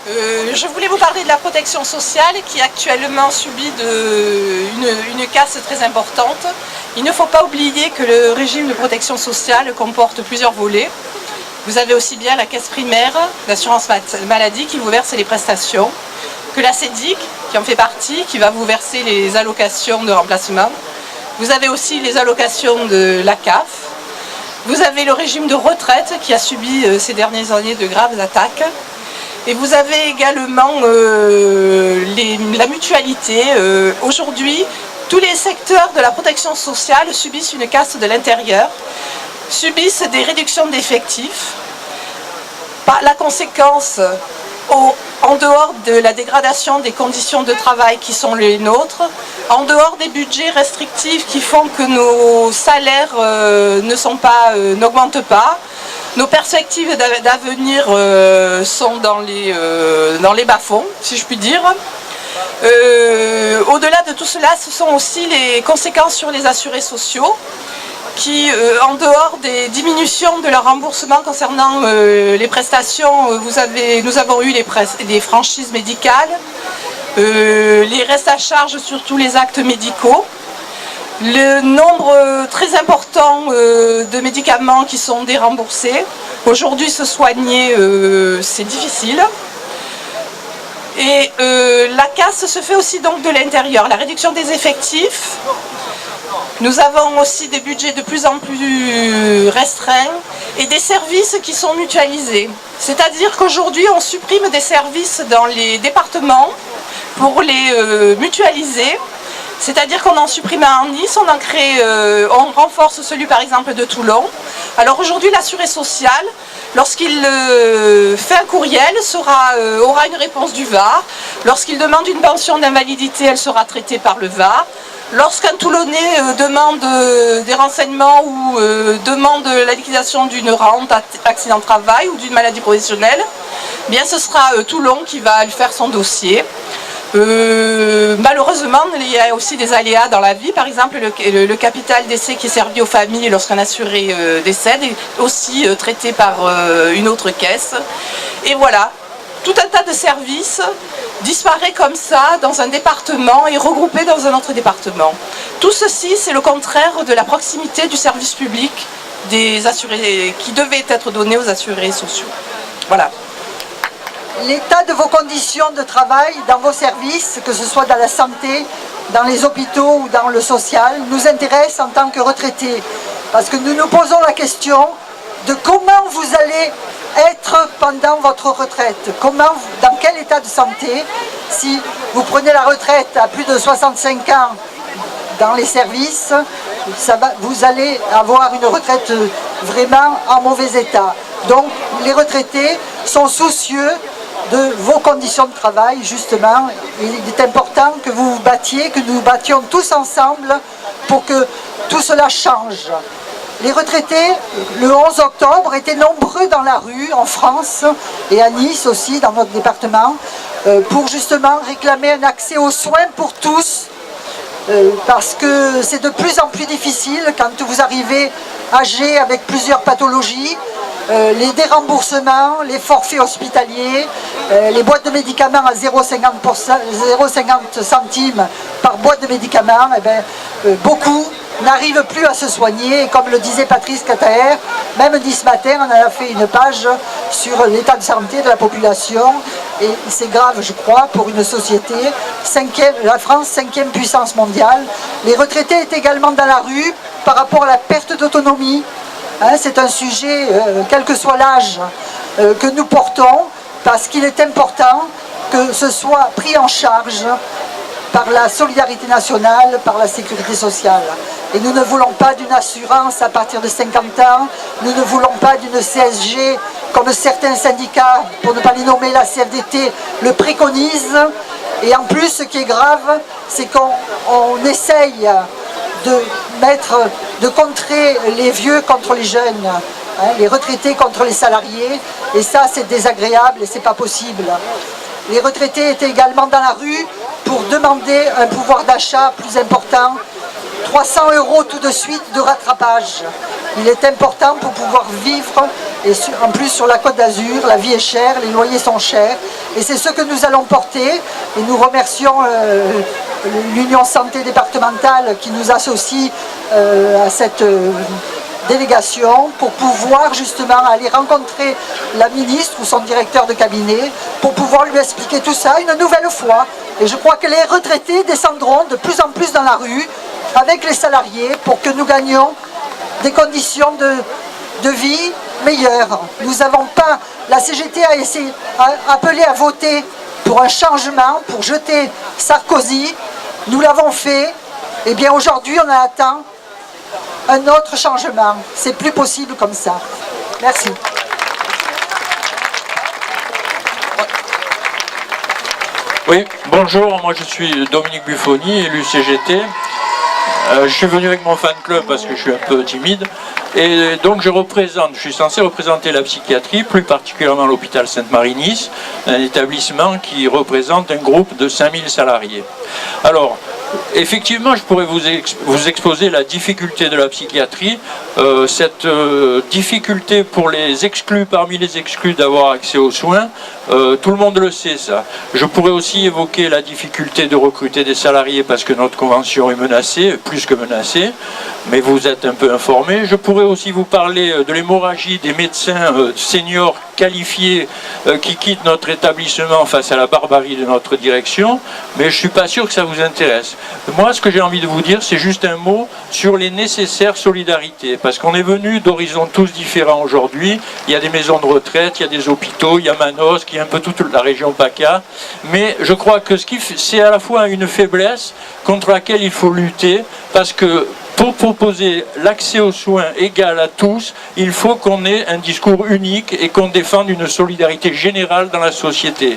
Je voulais vous parler de la protection sociale qui actuellement subit une casse très importante. Il ne faut pas oublier que le régime de protection sociale comporte plusieurs volets. Vous avez aussi bien la caisse primaire d'assurance maladie qui vous verse les prestations, que la CEDIC qui en fait partie, qui va vous verser les allocations de remplacement. Vous avez aussi les allocations de la CAF. Vous avez le régime de retraite qui a subi ces dernières années de graves attaques. Et vous avez également la mutualité. Aujourd'hui, tous les secteurs de la protection sociale subissent une casse de l'intérieur, subissent des réductions d'effectifs. Par la conséquence, en dehors de la dégradation des conditions de travail qui sont les nôtres, en dehors des budgets restrictifs qui font que nos salaires n'augmentent pas, nos perspectives d'avenir sont dans les bas-fonds, si je puis dire. Au-delà de tout cela, ce sont aussi les conséquences sur les assurés sociaux qui, en dehors des diminutions de leur remboursement concernant les prestations, nous avons eu les franchises médicales, les restes à charge sur tous les actes médicaux, le nombre très important de médicaments qui sont déremboursés. Aujourd'hui, se soigner, c'est difficile. Et la casse se fait aussi donc de l'intérieur, la réduction des effectifs. Nous avons aussi des budgets de plus en plus restreints et des services qui sont mutualisés. C'est-à-dire qu'aujourd'hui, on supprime des services dans les départements pour les mutualiser. C'est-à-dire qu'on en supprime un à Nice, on renforce celui par exemple de Toulon. Alors aujourd'hui, l'assuré social, lorsqu'il fait un courriel, aura une réponse du VAR. Lorsqu'il demande une pension d'invalidité, elle sera traitée par le VAR. Lorsqu'un Toulonnais demande des renseignements ou demande la liquidation d'une rente accident de travail ou d'une maladie professionnelle, eh bien ce sera Toulon qui va lui faire son dossier. Malheureusement, il y a aussi des aléas dans la vie. Par exemple, le capital décès qui est servi aux familles lorsqu'un assuré décède est aussi traité par une autre caisse. Et voilà, tout un tas de services disparaît comme ça dans un département et regroupé dans un autre département. Tout ceci, c'est le contraire de la proximité du service public des assurés qui devait être donné aux assurés sociaux. Voilà. L'état de vos conditions de travail dans vos services, que ce soit dans la santé, dans les hôpitaux ou dans le social, nous intéresse en tant que retraités. Parce que nous nous posons la question de comment vous allez être pendant votre retraite. Dans quel état de santé, si vous prenez la retraite à plus de 65 ans dans les services, vous allez avoir une retraite vraiment en mauvais état. Donc les retraités sont soucieux de vos conditions de travail, justement. Il est important que vous vous battiez, que nous battions tous ensemble pour que tout cela change. Les retraités, le 11 octobre, étaient nombreux dans la rue, en France, et à Nice aussi, dans notre département, pour justement réclamer un accès aux soins pour tous, parce que c'est de plus en plus difficile quand vous arrivez âgé avec plusieurs pathologies, les déremboursements, les forfaits hospitaliers, les boîtes de médicaments à 0,50 centimes par boîte de médicaments, eh bien, beaucoup n'arrivent plus à se soigner. Et comme le disait Patrice Cataer, même dit ce matin, on a fait une page sur l'état de santé de la population. Et c'est grave, je crois, pour une société. La France, 5e puissance mondiale. Les retraités étaient également dans la rue par rapport à la perte d'autonomie. Hein, c'est un sujet, quel que soit l'âge, que nous portons, parce qu'il est important que ce soit pris en charge par la solidarité nationale, par la sécurité sociale. Et nous ne voulons pas d'une assurance à partir de 50 ans, nous ne voulons pas d'une CSG comme certains syndicats, pour ne pas les nommer, la CFDT, le préconise. Et en plus, ce qui est grave, c'est qu'on essaye de contrer les vieux contre les jeunes, hein, les retraités contre les salariés, et ça c'est désagréable et c'est pas possible. Les retraités étaient également dans la rue pour demander un pouvoir d'achat plus important, 300 € tout de suite de rattrapage. Il est important pour pouvoir vivre, et en plus sur la Côte d'Azur, la vie est chère, les loyers sont chers, Et c'est ce que nous allons porter. Et nous remercions l'Union Santé départementale qui nous associe à cette délégation pour pouvoir justement aller rencontrer la ministre ou son directeur de cabinet pour pouvoir lui expliquer tout ça une nouvelle fois. Et je crois que les retraités descendront de plus en plus dans la rue avec les salariés pour que nous gagnions des conditions de vie meilleures. Nous n'avons pas, la CGT a appelé à voter pour un changement, pour jeter Sarkozy. Nous l'avons fait. Et bien aujourd'hui on attend un autre changement. C'est plus possible comme ça. Merci. Oui, bonjour, moi je suis Dominique Buffoni, élu CGT. Je suis venu avec mon fan club parce que je suis un peu timide. Et donc je suis censé représenter la psychiatrie, plus particulièrement l'hôpital Sainte-Marie-Nice, un établissement qui représente un groupe de 5000 salariés. Alors, effectivement, je pourrais vous exposer la difficulté de la psychiatrie, cette difficulté pour les exclus, parmi les exclus, d'avoir accès aux soins. Tout le monde le sait, ça. Je pourrais aussi évoquer la difficulté de recruter des salariés parce que notre convention est menacée, plus que menacée, mais vous êtes un peu informés. Je pourrais aussi vous parler de l'hémorragie des médecins seniors qualifiés qui quittent notre établissement face à la barbarie de notre direction, mais je ne suis pas sûr que ça vous intéresse. Moi, ce que j'ai envie de vous dire, c'est juste un mot sur les nécessaires solidarités, parce qu'on est venu d'horizons tous différents aujourd'hui. Il y a des maisons de retraite, il y a des hôpitaux, il y a Manosque, il y a un peu toute la région PACA, mais je crois que c'est à la fois une faiblesse contre laquelle il faut lutter, parce que pour proposer l'accès aux soins égal à tous, il faut qu'on ait un discours unique et qu'on défende une solidarité générale dans la société.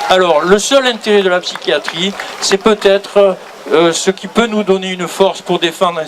Alors, le seul intérêt de la psychiatrie, c'est peut-être ce qui peut nous donner une force pour défendre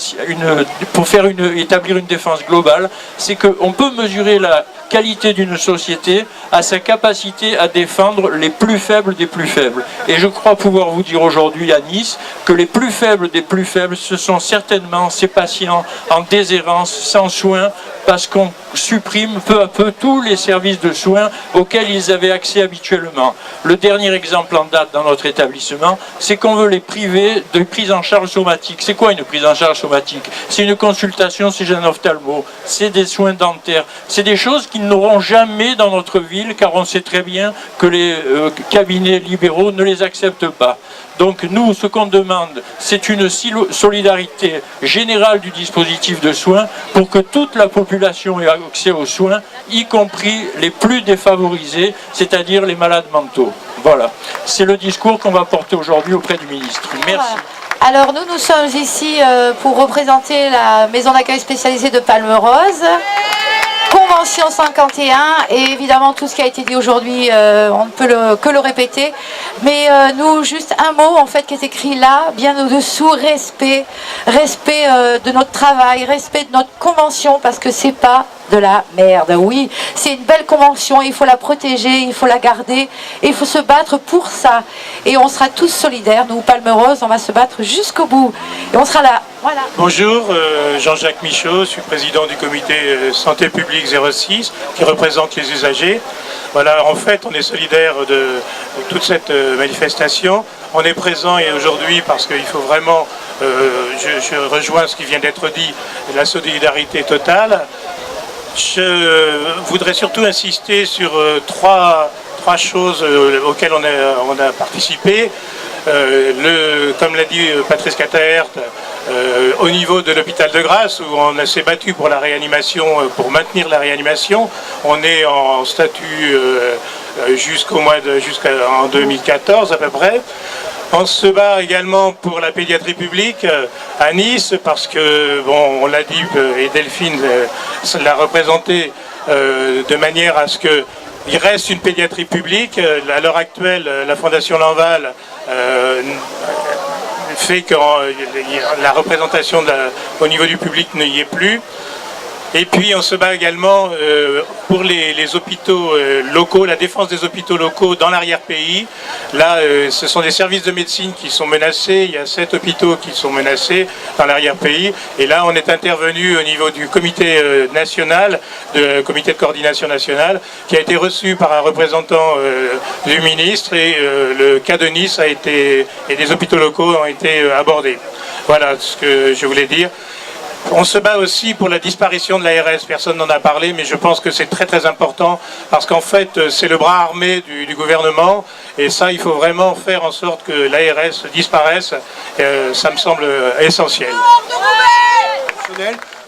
établir une défense globale, c'est qu'on peut mesurer la qualité d'une société à sa capacité à défendre les plus faibles des plus faibles. Et je crois pouvoir vous dire aujourd'hui à Nice que les plus faibles des plus faibles, ce sont certainement ces patients en déshérence, sans soins, parce qu'on supprime peu à peu tous les services de soins auxquels ils avaient accès habituellement. Le dernier exemple en date dans notre établissement, c'est qu'on veut les priver de prise en charge somatique. C'est quoi une prise en charge somatique? C'est une consultation chez un ophtalmo, c'est des soins dentaires, c'est des choses qu'ils n'auront jamais dans notre ville, car on sait très bien que les cabinets libéraux ne les acceptent pas. Donc nous, ce qu'on demande, c'est une solidarité générale du dispositif de soins pour que toute la population ait accès aux soins, y compris les plus défavorisés, c'est-à-dire les malades mentaux. Voilà, c'est le discours qu'on va porter aujourd'hui auprès du ministre. Merci. Alors nous sommes ici pour représenter la maison d'accueil spécialisée de Palme-Rose. Convention 51 et évidemment tout ce qui a été dit aujourd'hui, on ne peut que le répéter. Mais nous, juste un mot en fait qui est écrit là, bien au-dessous, respect de notre travail, respect de notre convention, parce que c'est pas de la merde. Oui, c'est une belle convention, il faut la protéger, il faut la garder, et il faut se battre pour ça. Et on sera tous solidaires, nous, Palme-Rose, on va se battre jusqu'au bout. Et on sera là. Voilà. Bonjour, Jean-Jacques Michaud, je suis président du comité Santé publique 06 qui représente les usagers. Voilà, en fait, on est solidaire de toute cette manifestation. On est présent et aujourd'hui parce qu'il faut vraiment, je rejoins ce qui vient d'être dit, la solidarité totale. Je voudrais surtout insister sur trois choses auxquelles on a participé. Comme l'a dit Patrice Cataert, au niveau de l'hôpital de Grasse, où on s'est battu pour la réanimation, pour maintenir la réanimation, on est en statut jusqu'en 2014 à peu près. On se bat également pour la pédiatrie publique à Nice, parce que, bon, on l'a dit, et Delphine l'a représenté de manière à ce qu'il reste une pédiatrie publique. À l'heure actuelle, la Fondation Lanval fait que la représentation au niveau du public n'y est plus. Et puis on se bat également pour les hôpitaux locaux, la défense des hôpitaux locaux dans l'arrière-pays. Là, ce sont des services de médecine qui sont menacés. Il y a 7 hôpitaux qui sont menacés dans l'arrière-pays. Et là, on est intervenu au niveau du comité national, comité de coordination nationale, qui a été reçu par un représentant du ministre. Et le cas de Nice et des hôpitaux locaux ont été abordés. Voilà ce que je voulais dire. On se bat aussi pour la disparition de l'ARS, personne n'en a parlé, mais je pense que c'est très très important, parce qu'en fait c'est le bras armé du gouvernement, et ça il faut vraiment faire en sorte que l'ARS disparaisse, ça me semble essentiel.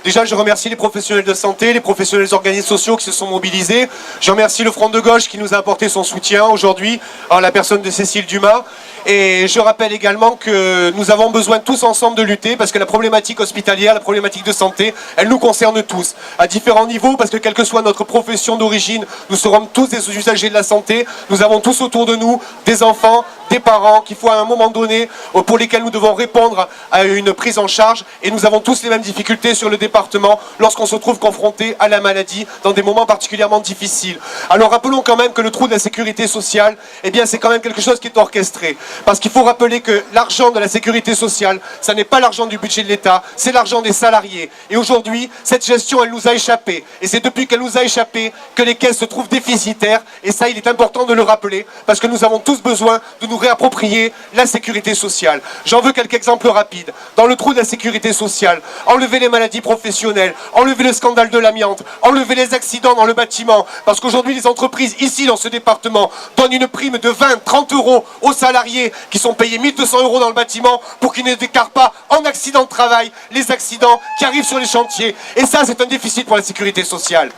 Déjà, je remercie les professionnels de santé, les professionnels des organismes sociaux qui se sont mobilisés. Je remercie le Front de Gauche qui nous a apporté son soutien aujourd'hui, en la personne de Cécile Dumas. Et je rappelle également que nous avons besoin tous ensemble de lutter, parce que la problématique hospitalière, la problématique de santé, elle nous concerne tous, à différents niveaux, parce que quelle que soit notre profession d'origine, nous serons tous des usagers de la santé. Nous avons tous autour de nous des enfants, des parents qu'il faut à un moment donné, pour lesquels nous devons répondre à une prise en charge, et nous avons tous les mêmes difficultés sur le département lorsqu'on se trouve confronté à la maladie dans des moments particulièrement difficiles. Alors rappelons quand même que le trou de la sécurité sociale, eh bien c'est quand même quelque chose qui est orchestré, parce qu'il faut rappeler que l'argent de la sécurité sociale, ça n'est pas l'argent du budget de l'État, c'est l'argent des salariés. Et aujourd'hui, cette gestion, elle nous a échappé, et c'est depuis qu'elle nous a échappé que les caisses se trouvent déficitaires, et ça il est important de le rappeler, parce que nous avons tous besoin de nous réapproprier la sécurité sociale. J'en veux quelques exemples rapides. Dans le trou de la sécurité sociale, enlever les maladies professionnelles, enlever le scandale de l'amiante, enlever les accidents dans le bâtiment, parce qu'aujourd'hui les entreprises ici dans ce département donnent une prime de 20-30 € aux salariés qui sont payés 1200 € dans le bâtiment pour qu'ils ne déclarent pas en accident de travail les accidents qui arrivent sur les chantiers. Et ça, c'est un déficit pour la sécurité sociale.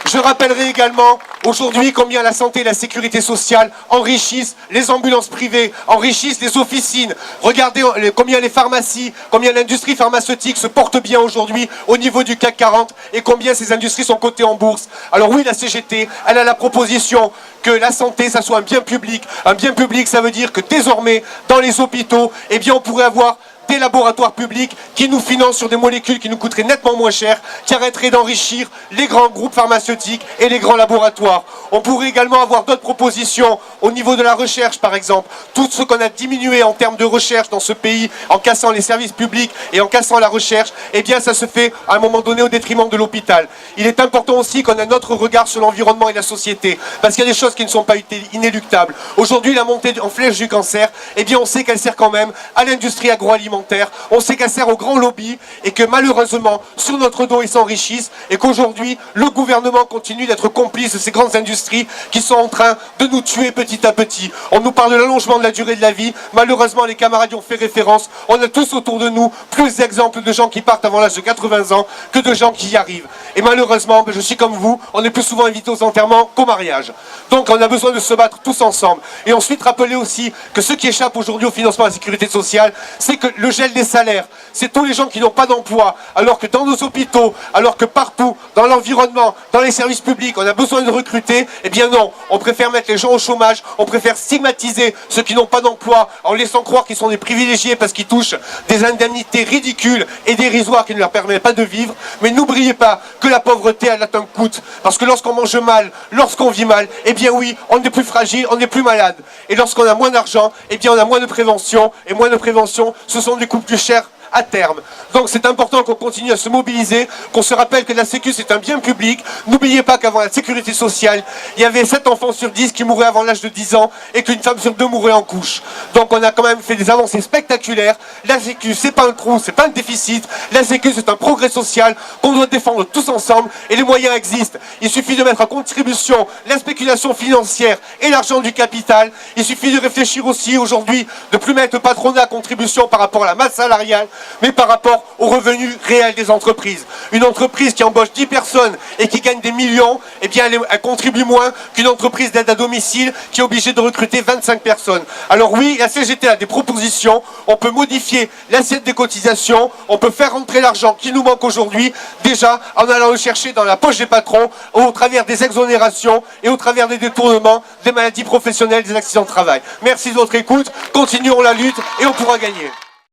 Je rappellerai également aujourd'hui combien la santé et la sécurité sociale enrichissent les ambulances privées, enrichissent les officines. Regardez combien les pharmacies, combien l'industrie pharmaceutique se porte bien aujourd'hui au niveau du CAC 40 et combien ces industries sont cotées en bourse. Alors oui, la CGT, elle a la proposition que la santé, ça soit un bien public. Un bien public, ça veut dire que désormais, dans les hôpitaux, eh bien, on pourrait avoir des laboratoires publics qui nous financent sur des molécules qui nous coûteraient nettement moins cher, qui arrêteraient d'enrichir les grands groupes pharmaceutiques et les grands laboratoires. On pourrait également avoir d'autres propositions au niveau de la recherche, par exemple. Tout ce qu'on a diminué en termes de recherche dans ce pays, en cassant les services publics et en cassant la recherche, eh bien ça se fait à un moment donné au détriment de l'hôpital. Il est important aussi qu'on ait notre regard sur l'environnement et la société, parce qu'il y a des choses qui ne sont pas inéluctables. Aujourd'hui, la montée en flèche du cancer, eh bien on sait qu'elle sert quand même à l'industrie agroalimentaire. On sait qu'elle sert aux grands lobbies et que malheureusement, sur notre dos, ils s'enrichissent et qu'aujourd'hui, le gouvernement continue d'être complice de ces grandes industries qui sont en train de nous tuer petit à petit. On nous parle de l'allongement de la durée de la vie. Malheureusement, les camarades y ont fait référence. On a tous autour de nous plus d'exemples de gens qui partent avant l'âge de 80 ans que de gens qui y arrivent. Et malheureusement, je suis comme vous, on est plus souvent invité aux enterrements qu'au mariage. Donc on a besoin de se battre tous ensemble. Et ensuite, rappeler aussi que ce qui échappe aujourd'hui au financement de la sécurité sociale, c'est que le gel des salaires, c'est tous les gens qui n'ont pas d'emploi, alors que dans nos hôpitaux, alors que partout, dans l'environnement, dans les services publics, on a besoin de recruter. Eh bien non, on préfère mettre les gens au chômage, on préfère stigmatiser ceux qui n'ont pas d'emploi en laissant croire qu'ils sont des privilégiés parce qu'ils touchent des indemnités ridicules et dérisoires qui ne leur permettent pas de vivre. Mais n'oubliez pas que la pauvreté, elle a un coût, parce que lorsqu'on mange mal, lorsqu'on vit mal, eh bien oui, on est plus fragile, on est plus malade. Et lorsqu'on a moins d'argent, eh bien on a moins de prévention, et moins de prévention, ce sont des coûts plus chers à terme. Donc c'est important qu'on continue à se mobiliser, qu'on se rappelle que la sécu c'est un bien public. N'oubliez pas qu'avant la sécurité sociale, il y avait 7 enfants sur 10 qui mouraient avant l'âge de 10 ans et qu'une femme sur 2 mourait en couche. Donc on a quand même fait des avancées spectaculaires. La sécu c'est pas un trou, c'est pas un déficit. La sécu c'est un progrès social qu'on doit défendre tous ensemble et les moyens existent. Il suffit de mettre en contribution la spéculation financière et l'argent du capital. Il suffit de réfléchir aussi aujourd'hui de plus mettre le patronat à contribution par rapport à la masse salariale, mais par rapport aux revenus réels des entreprises. Une entreprise qui embauche 10 personnes et qui gagne des millions, eh bien elle contribue moins qu'une entreprise d'aide à domicile qui est obligée de recruter 25 personnes. Alors oui, la CGT a des propositions, on peut modifier l'assiette des cotisations, on peut faire rentrer l'argent qui nous manque aujourd'hui, déjà en allant le chercher dans la poche des patrons, au travers des exonérations et au travers des détournements, des maladies professionnelles, des accidents de travail. Merci de votre écoute, continuons la lutte et on pourra gagner.